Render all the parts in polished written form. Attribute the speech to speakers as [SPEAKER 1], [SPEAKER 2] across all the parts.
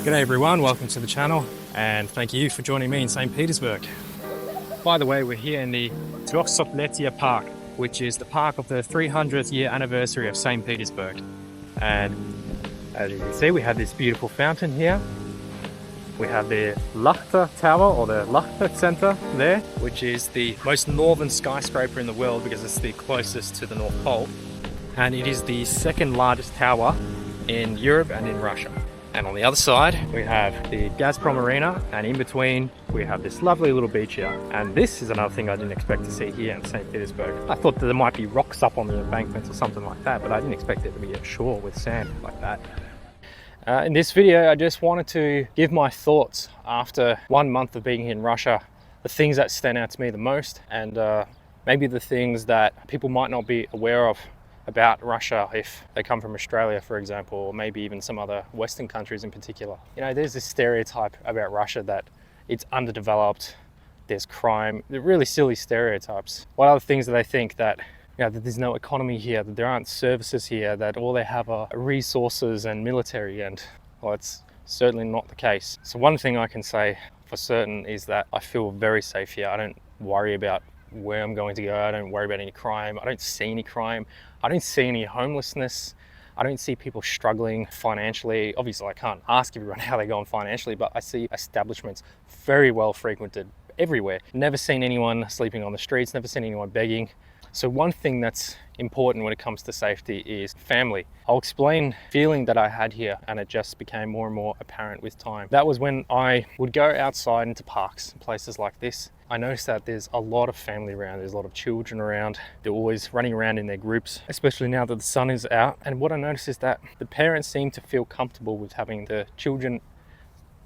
[SPEAKER 1] G'day everyone, welcome to the channel and thank you for joining me in St. Petersburg. By the way, we're here in the Trioxotletia Park, which is the park of the 300th year anniversary of St. Petersburg. And as you can see, we have this beautiful fountain here. We have the Lachta Tower, or the Lachta Center there, which is the most northern skyscraper in the world because it's the closest to the North Pole. And it is the second largest tower in Europe and in Russia. And on the other side, we have the Gazprom Arena, and in between, we have this lovely little beach here. And this is another thing I didn't expect to see here in St. Petersburg. I thought that there might be rocks up on the embankments or something like that, but I didn't expect there to be a shore with sand like that. In this video, I just wanted to give my thoughts after 1 month of being here in Russia, the things that stand out to me the most, and maybe the things that people might not be aware of about Russia if they come from Australia, for example, or maybe even some other Western countries in particular. You know, there's this stereotype about Russia that it's underdeveloped, there's crime, they're really silly stereotypes. What are the things that they think that, you know, that there's no economy here, that there aren't services here, that all they have are resources and military, and well, it's certainly not the case. So one thing I can say for certain is that I feel very safe here. I don't worry about where I'm going to go. I don't worry about any crime. I don't see any crime. I don't see any homelessness. I don't see people struggling financially. Obviously, I can't ask everyone how they're going financially, but I see establishments very well frequented everywhere. Never seen anyone sleeping on the streets, never seen anyone begging. So one thing that's important when it comes to safety is family. I'll explain the feeling that I had here, and it just became more and more apparent with time. That was when I would go outside into parks, places like this. I noticed that there's a lot of family around, there's a lot of children around. They're always running around in their groups, especially now that the sun is out. And what I noticed is that the parents seem to feel comfortable with having the children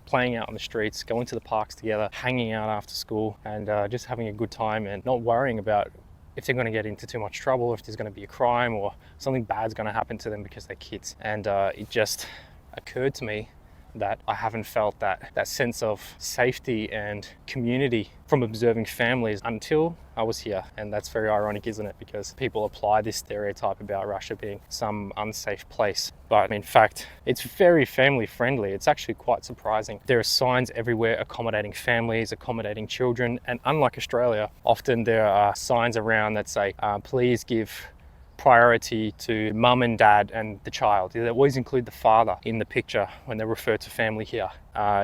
[SPEAKER 1] playing out on the streets, going to the parks together, hanging out after school, and just having a good time and not worrying about if they're going to get into too much trouble, if there's going to be a crime or something bad's going to happen to them because they're kids. And it just occurred to me that I haven't felt that sense of safety and community from observing families until I was here. And that's very ironic, isn't it? Because people apply this stereotype about Russia being some unsafe place. But in fact, it's very family friendly. It's actually quite surprising. There are signs everywhere accommodating families, accommodating children. And unlike Australia, often there are signs around that say, please give priority to mum and dad and the child. They always include the father in the picture when they refer to family here.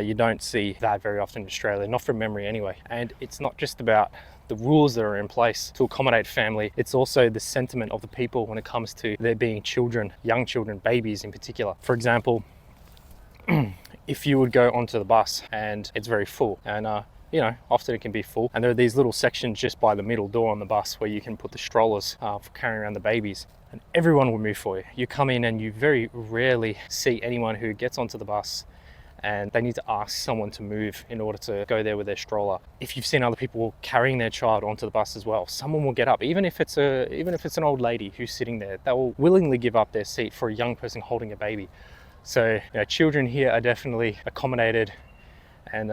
[SPEAKER 1] You don't see that very often in Australia, not from memory anyway. And it's not just about the rules that are in place to accommodate family, it's also the sentiment of the people when it comes to there being children, young children, babies in particular. For example, if you would go onto the bus and it's very full, and you know, often it can be full, and there are these little sections just by the middle door on the bus where you can put the strollers for carrying around the babies, and everyone will move for you. You come in and you very rarely see anyone who gets onto the bus and they need to ask someone to move in order to go there with their stroller. If you've seen other people carrying their child onto the bus as well, someone will get up, even if it's an old lady who's sitting there, they will willingly give up their seat for a young person holding a baby. So, you know, children here are definitely accommodated. And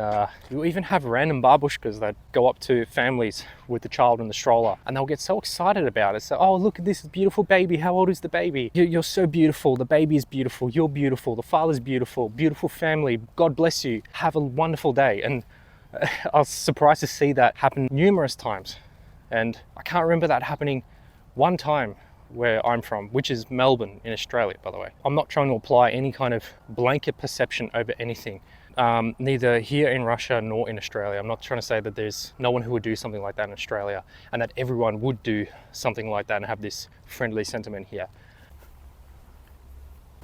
[SPEAKER 1] you even have random babushkas that go up to families with the child in the stroller, and they'll get so excited about it. So, oh, look at this beautiful baby. How old is the baby? You're so beautiful. The baby is beautiful. You're beautiful. The father's beautiful. Beautiful family. God bless you. Have a wonderful day. And I was surprised to see that happen numerous times. And I can't remember that happening one time where I'm from, which is Melbourne in Australia, by the way. I'm not trying to apply any kind of blanket perception over anything. Neither here in Russia nor in Australia. I'm not trying to say that there's no one who would do something like that in Australia and that everyone would do something like that and have this friendly sentiment here.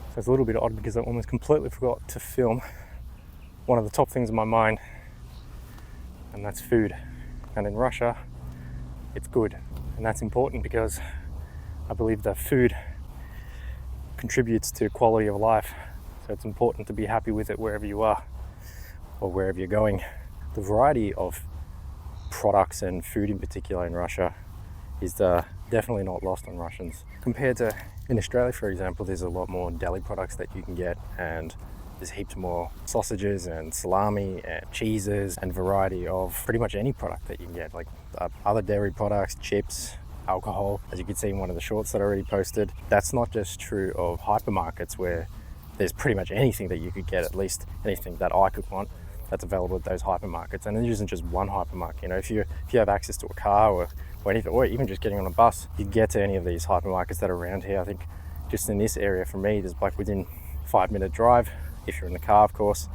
[SPEAKER 1] So it's a little bit odd because I almost completely forgot to film one of the top things in my mind, and that's food. And in Russia, it's good. And that's important because I believe that food contributes to quality of life. So it's important to be happy with it wherever you are or wherever you're going. The variety of products and food in particular in Russia is definitely not lost on Russians. Compared to in Australia, for example, there's a lot more deli products that you can get, and there's heaps more sausages and salami and cheeses and variety of pretty much any product that you can get, like other dairy products, chips, alcohol. As you can see in one of the shorts that I already posted, that's not just true of hypermarkets where
[SPEAKER 2] there's pretty much anything that you could get, at least anything that I could want, that's available at those hypermarkets. And it isn't just one hypermarket. You know, if you have access to a car or anything, or even just getting on a bus, you get to any of these hypermarkets that are around here. I think just in this area for me, there's like within 5-minute drive, if you're in the car, of course,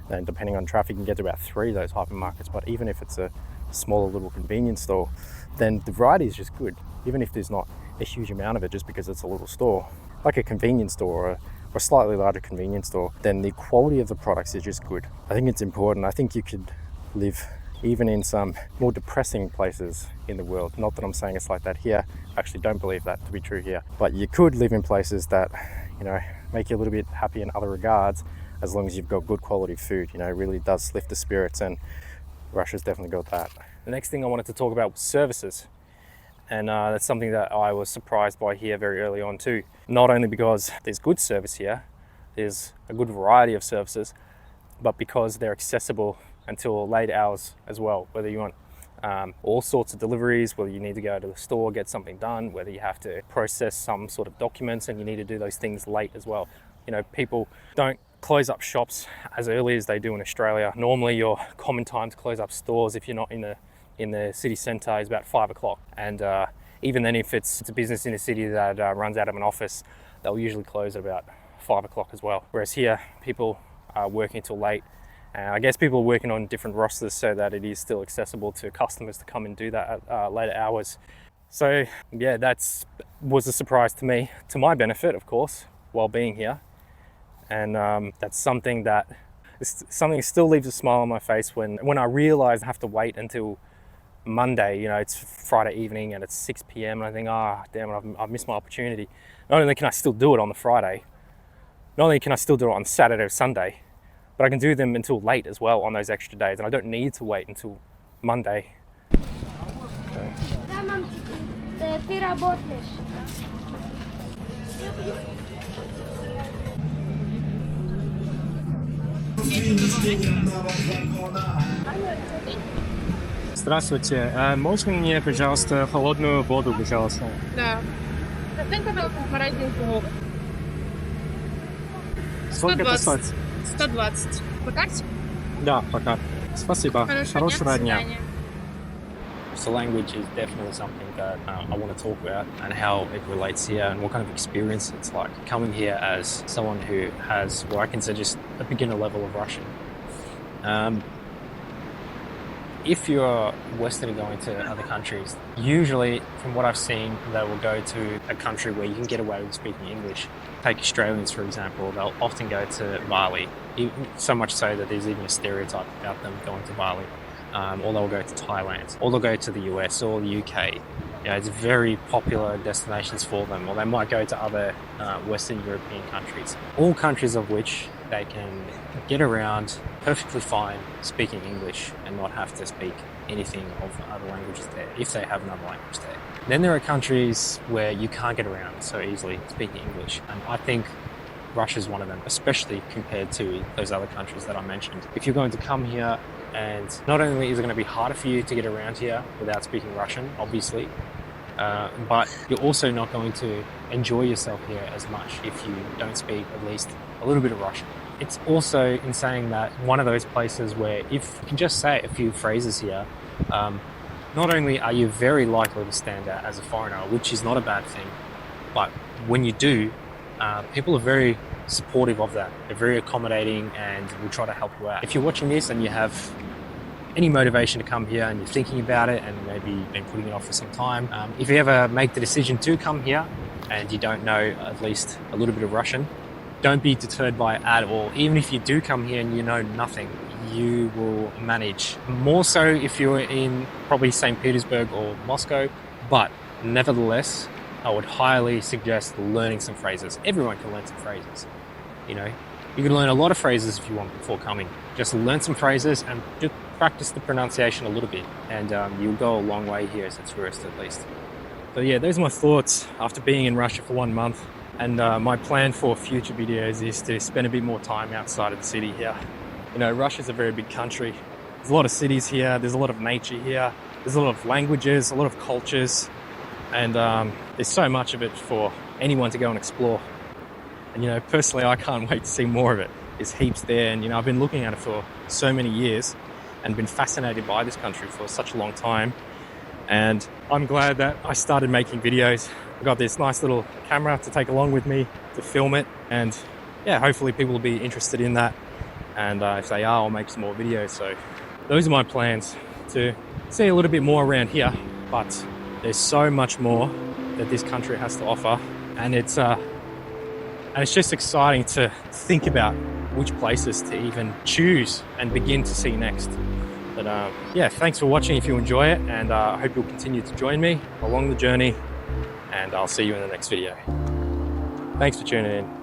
[SPEAKER 2] and depending on traffic, you can get to about 3 of those hypermarkets. But even if it's a smaller little convenience store, then the variety is just good. Even if there's not a huge amount of it, just because it's a little store, like a convenience store or a slightly larger convenience store, then the quality of the products is just good. I think it's important. I think you could live even in some more depressing places in the world. Not that I'm saying it's like that here. I actually don't believe that to be true here. But you could live in places that, you know, make you a little bit happy in other regards, as long as you've got good quality food. You know, it really does lift the spirits, and Russia's definitely got that. The next thing I wanted to talk about was services. And that's something that I was surprised by here very early on too. Not only because there's good service here, there's a good variety of services, but because they're accessible until late hours as well. Whether you want all sorts of deliveries, whether you need to go to the store, get something done, whether you have to process some sort of documents and you need to do those things late as well. You know, people don't close up shops as early as they do in Australia. Normally your common time to close up stores, if you're not in the city centre, is about 5 o'clock. And even then, if it's a business in a city that runs out of an office, they'll usually close at about 5 o'clock as well. Whereas here, people are working till late. I guess people are working on different rosters so that it is still accessible to customers to come and do that at later hours. So yeah, was a surprise to me, to my benefit, of course, while being here. And that's something that still leaves a smile on my face when I realize I have to wait until Monday. You know, it's Friday evening and it's 6 p.m. and I think, damn it, I've missed my opportunity. Not only can I still do it on the Friday, not only can I still do it on Saturday or Sunday, but I can do them until late as well on those extra days, and I don't need to wait until Monday. Здравствуйте. Можно мне, пожалуйста, холодную воду, пожалуйста?
[SPEAKER 3] Да. Оценка по рейтингу
[SPEAKER 1] Сколько это стоит?
[SPEAKER 3] 120. По карте?
[SPEAKER 1] Да, пока. Спасибо. Хорошего дня.
[SPEAKER 2] So language is definitely something that I want to talk about, and how it relates here and what kind of experience it's like coming here as someone who has what I consider just a beginner level of Russian. If you're Westerner going to other countries, usually from what I've seen, they will go to a country where you can get away with speaking English. Take Australians, for example, they'll often go to Bali, so much so that there's even a stereotype about them going to Bali. Or they'll go to Thailand, or they'll go to the US or the UK. You know, it's very popular destinations for them, or they might go to other Western European countries. All countries of which they can get around perfectly fine speaking English and not have to speak anything of other languages there, if they have another language there. Then there are countries where you can't get around so easily speaking English, and I think Russia's one of them, especially compared to those other countries that I mentioned. If you're going to come here, and not only is it going to be harder for you to get around here without speaking Russian, obviously, but you're also not going to enjoy yourself here as much if you don't speak at least a little bit of Russian. It's also in saying that one of those places where if you can just say a few phrases here, not only are you very likely to stand out as a foreigner, which is not a bad thing, but when you do, people are very supportive of that. They're very accommodating and will try to help you out. If you're watching this and you have any motivation to come here and you're thinking about it and maybe you've been putting it off for some time, if you ever make the decision to come here and you don't know at least a little bit of Russian, don't be deterred by it at all. Even if you do come here and you know nothing, you will manage. More so if you're in probably St. Petersburg or Moscow, but nevertheless, I would highly suggest learning some phrases. Everyone can learn some phrases. You know, you can learn a lot of phrases if you want before coming. Just learn some phrases and just practice the pronunciation a little bit, and you'll go a long way here as a tourist at least. So yeah, those are my thoughts after being in Russia for 1 month. And my plan for future videos is to spend a bit more time outside of the city here. You know, Russia's a very big country. There's a lot of cities here. There's a lot of nature here. There's a lot of languages, a lot of cultures. And there's so much of it for anyone to go and explore.
[SPEAKER 1] And, you know, personally, I can't wait to see more of it. There's heaps there. And, you know, I've been looking at it for so many years and been fascinated by this country for such a long time. And I'm glad that I started making videos. I got this nice little camera to take along with me to film it. And yeah, hopefully people will be interested in that. And if they are, I'll make some more videos. So those are my plans, to see a little bit more around here. But there's so much more that this country has to offer. And it's just exciting to think about which places to even choose and begin to see next. But yeah, thanks for watching if you enjoy it, and I hope you'll continue to join me along the journey, and I'll see you in the next video. Thanks for tuning in.